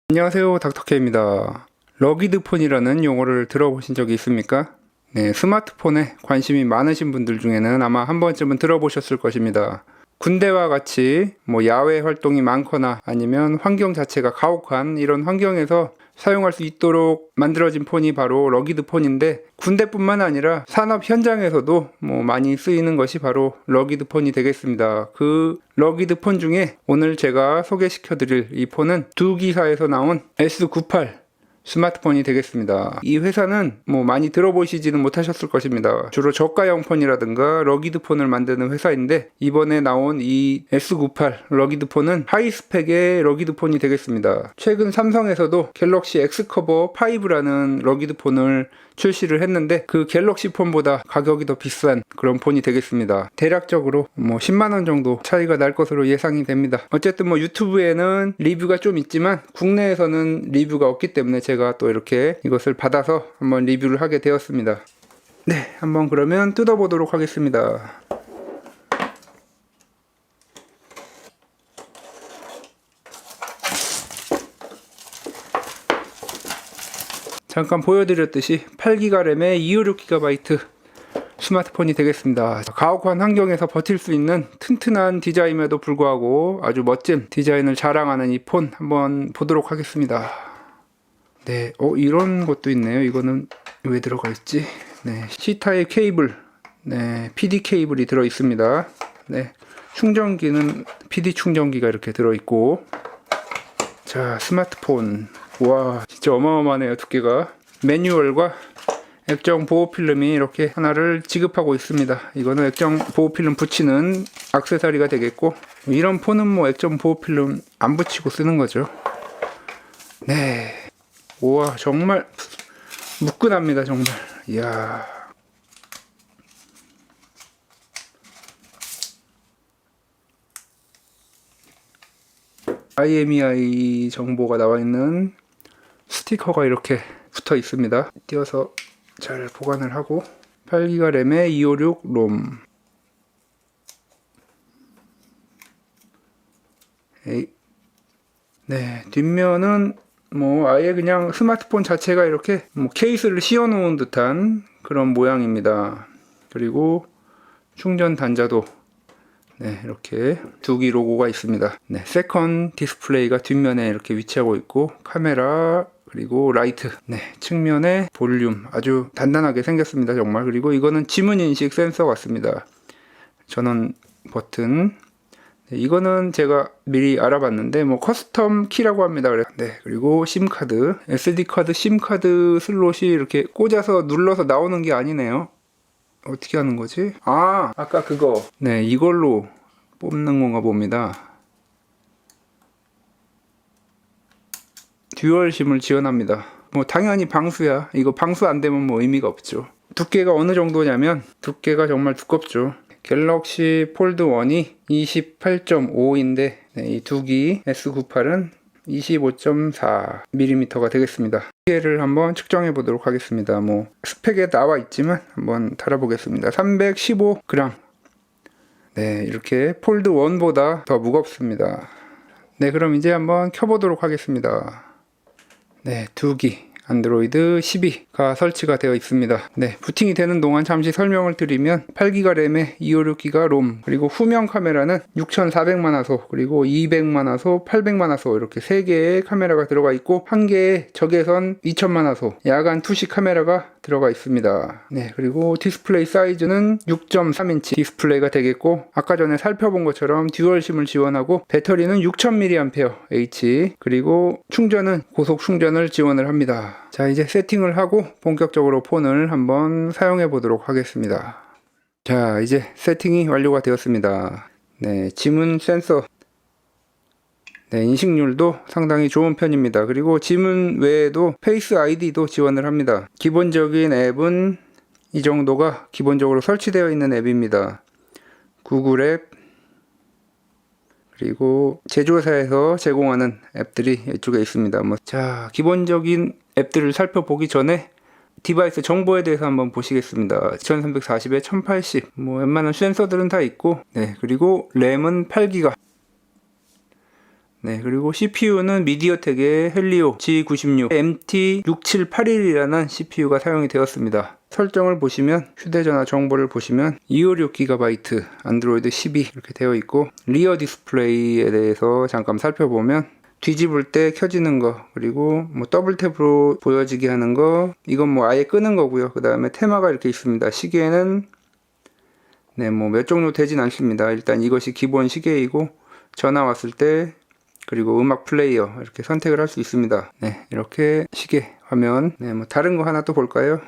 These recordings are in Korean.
안녕하세요, 닥터케입니다. 러기드폰이라는 용어를 들어보신 적이 있습니까? 네, 스마트폰에 관심이 많으신 분들 중에는 아마 한 번쯤은 들어보셨을 것입니다. 군대와 같이 야외 활동이 많거나 아니면 환경 자체가 가혹한 이런 환경에서 사용할 수 있도록 만들어진 폰이 바로 러기드폰인데, 군대뿐만 아니라 산업 현장에서도 많이 쓰이는 것이 바로 러기드폰이 되겠습니다. 그 러기드폰 중에 오늘 제가 소개시켜드릴 이 폰은 두기사에서 나온 S98 스마트폰이 되겠습니다. 이 회사는 많이 들어보시지는 못하셨을 것입니다. 주로 저가형 폰이라든가 러기드폰을 만드는 회사인데, 이번에 나온 이 S98 러기드폰은 하이스펙의 러기드폰이 되겠습니다. 최근 삼성에서도 갤럭시 X커버 5라는 러기드폰을 출시를 했는데, 그 갤럭시 폰보다 가격이 더 비싼 그런 폰이 되겠습니다. 대략적으로 10만원 정도 차이가 날 것으로 예상이 됩니다. 어쨌든 유튜브에는 리뷰가 좀 있지만 국내에서는 리뷰가 없기 때문에 제가 또 이렇게 이것을 받아서 한번 리뷰를 하게 되었습니다. 네, 한번 그러면 뜯어보도록 하겠습니다. 잠깐 보여드렸듯이 8기가 램에 256GB 스마트폰이 되겠습니다. 가혹한 환경에서 버틸 수 있는 튼튼한 디자인에도 불구하고 아주 멋진 디자인을 자랑하는 이 폰 한번 보도록 하겠습니다. 네, 이런 것도 있네요. 이거는 왜 들어가 있지? 네, C타입 케이블, 네, PD 케이블이 들어 있습니다. 네, 충전기는 PD 충전기가 이렇게 들어 있고, 자, 스마트폰. 와, 진짜 어마어마하네요, 두께가. 매뉴얼과 액정 보호 필름이 이렇게 하나를 지급하고 있습니다. 이거는 액정 보호 필름 붙이는 액세서리가 되겠고, 이런 폰은 액정 보호 필름 안 붙이고 쓰는 거죠. 네. 우와, 정말 무끈합니다, 정말. 이야. IMEI 정보가 나와 있는 스티커가 이렇게 붙어 있습니다. 띄어서 잘 보관을 하고, 8기가 램에 256 롬. 네, 뒷면은 아예 그냥 스마트폰 자체가 이렇게 케이스를 씌워 놓은 듯한 그런 모양입니다. 그리고 충전 단자도 네, 이렇게 두기 로고가 있습니다. 네, 세컨 디스플레이가 뒷면에 이렇게 위치하고 있고, 카메라, 그리고 라이트, 네, 측면에 볼륨 아주 단단하게 생겼습니다, 정말. 그리고 이거는 지문 인식 센서 같습니다. 전원 버튼. 네, 이거는 제가 미리 알아봤는데 커스텀 키라고 합니다. 네, 그리고 심카드, SD카드, 심카드 슬롯이 이렇게 꽂아서 눌러서 나오는 게 아니네요. 어떻게 하는 거지? 아까 그거. 네, 이걸로 뽑는 건가 봅니다. 듀얼 심을 지원합니다. 당연히 방수야. 이거 방수 안 되면 의미가 없죠. 두께가 어느 정도냐면, 두께가 정말 두껍죠. 갤럭시 폴드 1이 28.5인데 이 두기 S98은 25.4mm가 되겠습니다. 두께를 한번 측정해 보도록 하겠습니다. 스펙에 나와 있지만 한번 달아보겠습니다. 315g. 네, 이렇게 폴드 1보다 더 무겁습니다. 네, 그럼 이제 한번 켜보도록 하겠습니다. 네, 두기 안드로이드 12가 설치가 되어 있습니다. 네, 부팅이 되는 동안 잠시 설명을 드리면, 8기가 램에 256기가 롬, 그리고 후면 카메라는 6400만화소, 그리고 200만화소, 800만화소 이렇게 3개의 카메라가 들어가 있고, 1개의 적외선 2000만화소 야간 투시 카메라가 들어가 있습니다. 네, 그리고 디스플레이 사이즈는 6.3인치 디스플레이가 되겠고, 아까 전에 살펴본 것처럼 듀얼심을 지원하고, 배터리는 6000mAh, 그리고 충전은 고속 충전을 지원을 합니다. 자, 이제 세팅을 하고 본격적으로 폰을 한번 사용해 보도록 하겠습니다. 자, 이제 세팅이 완료가 되었습니다. 네, 지문 센서, 네, 인식률도 상당히 좋은 편입니다. 그리고 지문 외에도 페이스 아이디도 지원을 합니다. 기본적인 앱은 이 정도가 기본적으로 설치되어 있는 앱입니다. 구글 앱, 그리고 제조사에서 제공하는 앱들이 이쪽에 있습니다. 자, 기본적인 앱들을 살펴보기 전에 디바이스 정보에 대해서 한번 보시겠습니다. 2340에 1080, 웬만한 센서들은 다 있고, 네, 그리고 램은 8기가, 네, 그리고 CPU는 미디어텍의 헬리오 G96 MT6781이라는 CPU가 사용이 되었습니다. 설정을 보시면 휴대전화 정보를 보시면 256GB 안드로이드 12 이렇게 되어 있고, 리어 디스플레이에 대해서 잠깐 살펴보면 뒤집을 때 켜지는 거, 그리고 뭐 더블 탭으로 보여지게 하는 거, 이건 뭐 아예 끄는 거고요. 그 다음에 테마가 이렇게 있습니다. 시계는 네, 뭐 몇 종류 되진 않습니다. 일단 이것이 기본 시계이고, 전화 왔을 때, 그리고 음악 플레이어 이렇게 선택을 할 수 있습니다. 네, 이렇게 시계 화면. 네, 뭐 다른 거 하나 또 볼까요?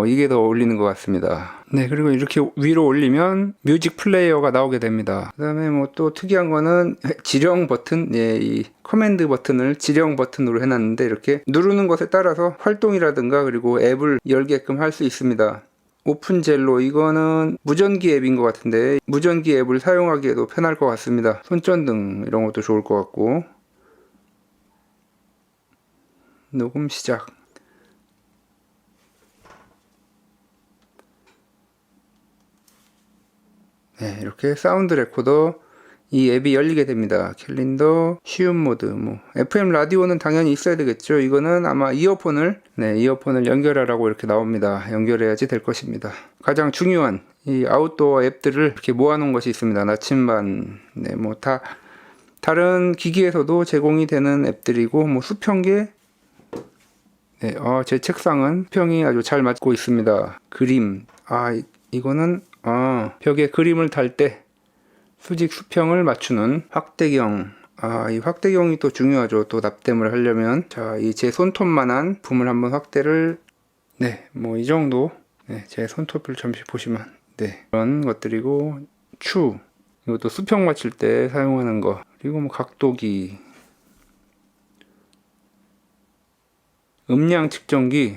이게 더 어울리는 것 같습니다. 네, 그리고 이렇게 위로 올리면 뮤직 플레이어가 나오게 됩니다. 그 다음에 뭐 또 특이한 거는 지령 버튼, 예, 이 커맨드 버튼을 지령 버튼으로 해놨는데, 이렇게 누르는 것에 따라서 활동이라든가 그리고 앱을 열게끔 할 수 있습니다. 오픈젤로, 이거는 무전기 앱인 것 같은데 무전기 앱을 사용하기에도 편할 것 같습니다. 손전등 이런 것도 좋을 것 같고. 녹음 시작. 네, 이렇게 사운드 레코더, 이 앱이 열리게 됩니다. 캘린더, 쉬운 모드, 뭐 FM 라디오는 당연히 있어야 되겠죠. 이거는 아마 이어폰을 연결하라고 이렇게 나옵니다. 연결해야지 될 것입니다. 가장 중요한 이 아웃도어 앱들을 이렇게 모아놓은 것이 있습니다. 나침반, 네, 뭐 다른 기기에서도 제공이 되는 앱들이고, 뭐 수평계, 네, 제 책상은 수평이 아주 잘 맞고 있습니다. 그림, 이거는 벽에 그림을 달 때 수직 수평을 맞추는 확대경. 이 확대경이 또 중요하죠. 또 납땜을 하려면. 자, 이 제 손톱만한 부품을 한번 확대를, 네, 뭐 이 정도. 네, 제 손톱을 잠시 보시면, 네, 그런 것들이고, 이것도 수평 맞출 때 사용하는 거. 그리고 뭐 각도기, 음량 측정기,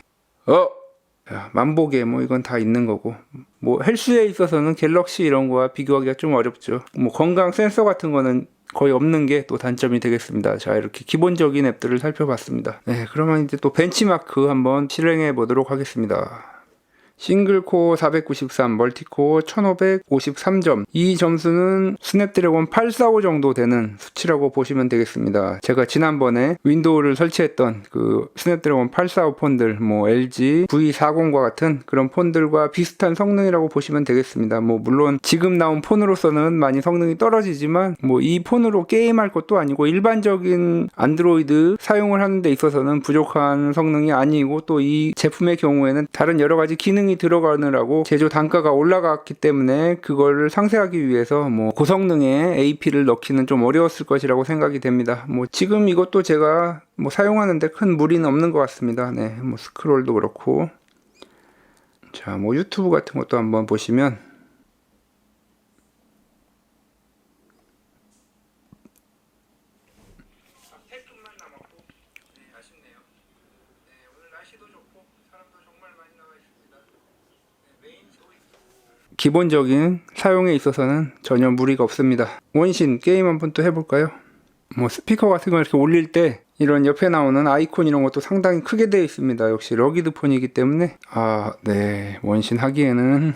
만보계, 뭐 이건 다 있는 거고, 뭐 헬스에 있어서는 갤럭시 이런 거와 비교하기가 좀 어렵죠. 뭐 건강 센서 같은 거는 거의 없는 게 또 단점이 되겠습니다. 자, 이렇게 기본적인 앱들을 살펴봤습니다. 네, 그러면 이제 또 벤치마크 한번 실행해 보도록 하겠습니다. 싱글코어 493, 멀티코어 1553점. 이 점수는 스냅드래곤 845 정도 되는 수치라고 보시면 되겠습니다. 제가 지난번에 윈도우를 설치했던 그 스냅드래곤 845 폰들, 뭐 LG V40과 같은 그런 폰들과 비슷한 성능이라고 보시면 되겠습니다. 뭐 물론 지금 나온 폰으로서는 많이 성능이 떨어지지만, 뭐 이 폰으로 게임할 것도 아니고 일반적인 안드로이드 사용을 하는 데 있어서는 부족한 성능이 아니고, 또 이 제품의 경우에는 다른 여러 가지 기능이 들어가느라고 제조 단가가 올라갔기 때문에 그걸 상쇄하기 위해서 뭐 고성능의 AP를 넣기는 좀 어려웠을 것이라고 생각이 됩니다. 뭐 지금 이것도 제가 뭐 사용하는데 큰 무리는 없는 것 같습니다. 네, 뭐 스크롤도 그렇고. 자, 뭐 유튜브 같은 것도 한번 보시면, 기본적인 사용에 있어서는 전혀 무리가 없습니다. 원신 게임 한번 또 해볼까요? 뭐 스피커 같은 거 이렇게 올릴 때 이런 옆에 나오는 아이콘 이런 것도 상당히 크게 되어 있습니다. 역시 러기드 폰이기 때문에 네, 원신 하기에는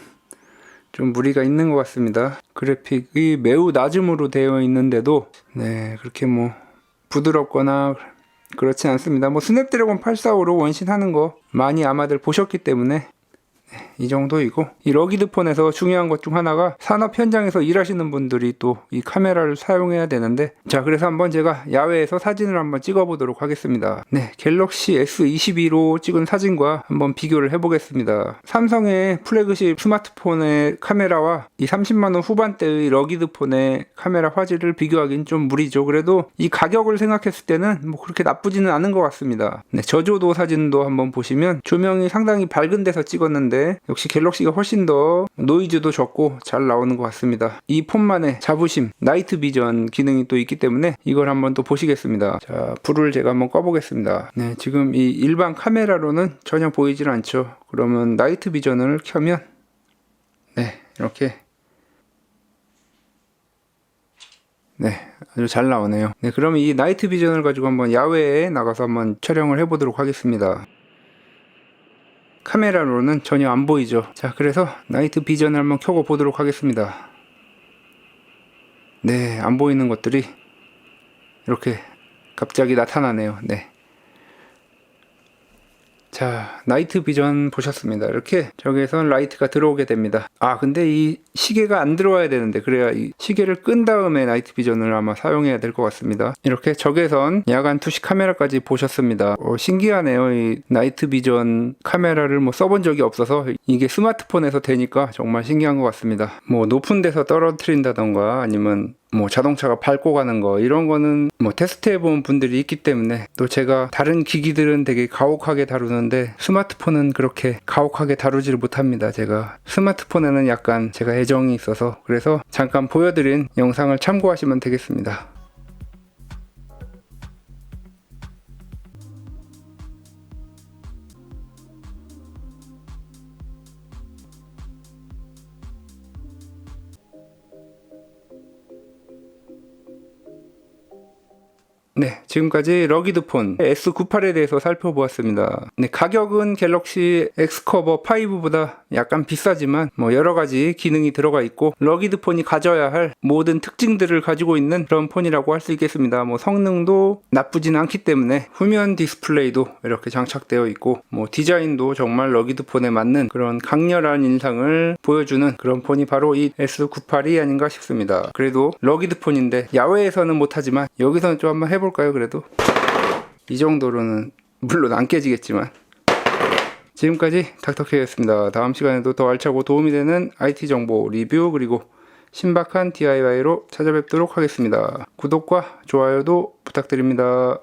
좀 무리가 있는 것 같습니다. 그래픽이 매우 낮음으로 되어 있는데도 네, 그렇게 뭐 부드럽거나 그렇지 않습니다. 뭐 스냅드래곤 845로 원신하는 거 많이 아마들 보셨기 때문에 이 정도이고, 이 러기드 폰에서 중요한 것 중 하나가 산업 현장에서 일하시는 분들이 또 이 카메라를 사용해야 되는데, 자, 그래서 한번 제가 야외에서 사진을 한번 찍어 보도록 하겠습니다. 네, 갤럭시 S22로 찍은 사진과 한번 비교를 해 보겠습니다. 삼성의 플래그십 스마트폰의 카메라와 이 30만원 후반대의 러기드 폰의 카메라 화질을 비교하기는 좀 무리죠. 그래도 이 가격을 생각했을 때는 뭐 그렇게 나쁘지는 않은 것 같습니다. 네, 저조도 사진도 한번 보시면 조명이 상당히 밝은 데서 찍었는데 역시 갤럭시가 훨씬 더 노이즈도 적고 잘 나오는 것 같습니다. 이 폰만의 자부심, 나이트 비전 기능이 또 있기 때문에 이걸 한번 또 보시겠습니다. 자, 불을 제가 한번 꺼보겠습니다. 네, 지금 이 일반 카메라로는 전혀 보이질 않죠. 그러면 나이트 비전을 켜면 네, 이렇게 네, 아주 잘 나오네요. 네, 그러면 이 나이트 비전을 가지고 한번 야외에 나가서 한번 촬영을 해보도록 하겠습니다. 카메라로는 전혀 안 보이죠. 자, 그래서 나이트 비전을 한번 켜고 보도록 하겠습니다. 네, 안 보이는 것들이 이렇게 갑자기 나타나네요. 네. 자, 나이트 비전 보셨습니다. 이렇게 저기에선 라이트가 들어오게 됩니다. 아, 근데 이 시계가 안 들어와야 되는데, 그래야 이 시계를 끈 다음에 나이트 비전을 아마 사용해야 될 것 같습니다. 이렇게 적외선 야간 투시 카메라까지 보셨습니다. 신기하네요. 이 나이트 비전 카메라를 뭐 써본 적이 없어서 이게 스마트폰에서 되니까 정말 신기한 것 같습니다. 뭐 높은 데서 떨어뜨린다던가 아니면 뭐 자동차가 밟고 가는 거 이런 거는 뭐 테스트해 본 분들이 있기 때문에, 또 제가 다른 기기들은 되게 가혹하게 다루는데 스마트폰은 그렇게 가혹하게 다루지를 못합니다. 제가 스마트폰에는 약간 제가 애정이 있어서, 그래서 잠깐 보여드린 영상을 참고하시면 되겠습니다. 네, 지금까지 러기드폰 S98에 대해서 살펴보았습니다. 네, 가격은 갤럭시 X커버 5보다 약간 비싸지만 뭐 여러가지 기능이 들어가 있고 러기드폰이 가져야 할 모든 특징들을 가지고 있는 그런 폰이라고 할 수 있겠습니다. 뭐 성능도 나쁘진 않기 때문에 후면 디스플레이도 이렇게 장착되어 있고, 뭐 디자인도 정말 러기드폰에 맞는 그런 강렬한 인상을 보여주는 그런 폰이 바로 이 S98이 아닌가 싶습니다. 그래도 러기드폰인데 야외에서는 못하지만 여기서는 좀 한번 해볼까요? 그래도 이 정도로는 물론 안 깨지겠지만. 지금까지 닥터케이였습니다. 다음 시간에도 더 알차고 도움이 되는 IT 정보 리뷰 그리고 신박한 DIY로 찾아뵙도록 하겠습니다. 구독과 좋아요도 부탁드립니다.